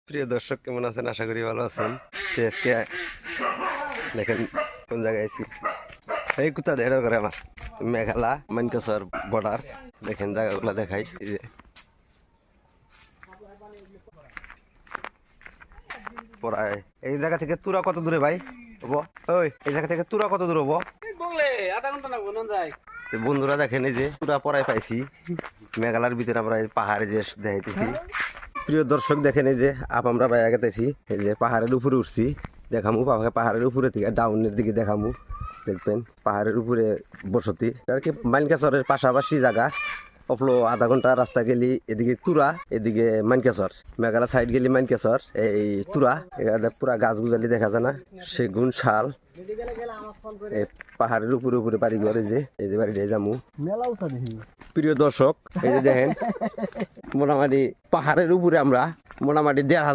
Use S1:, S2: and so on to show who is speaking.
S1: প্রিয় দর্শক, কেমন আছেন? আশা করি ভালো আছেন। তো আজকে দেখেন কোন জায়গায় আছি। এই কুত্তা দেড় করে আমার মেঘালা মানকেশ্বর বর্ডার। দেখেন জায়গাগুলো দেখাই। এই যে প্রায় এই জায়গা থেকে তুরা কত দূরে ভাই হবো? ওই এই জায়গা থেকে তুরা কত দূর হবো?
S2: বললে আধা ঘন্টা না বলুন যায়।
S1: তো বন্ধুরা দেখেন, এই যে তুরা পড়ায় পাইছি মেঘালার ভিতরে আমরা এই পাহাড়ে যে দেখাইতেছি। প্রিয় দর্শক দেখেন, এই যে আমরা বাইরে গেতেছি, এই যে পাহাড়ের উপরে উঠছি। দেখামু পাহাড়ের উপরে থেকে ডাউনের দিকে দেখামু। দেখবেন পাহাড়ের উপরে বসতি আর কি মানকেশ্বরের পাশাপাশি জায়গা। অপলো আধা ঘন্টা রাস্তা গেলি এদিকে তুরা, এদিকে মানকেশ্বর। মেঘালয় সাইড গেলি মানকেশ্বর, এই তুরা। এখানে পুরা গাছ গুজালি দেখা যায় না, সেগুন শাল। এই পাহাড়ের উপরে উপরে বাড়ি ঘর, এই যে বাড়িটা যামু। প্রিয় দর্শক, এই যে দেখেন মোটামুটি পাহাড়ের উপরে আমরা মোটামুটি ১,৫০০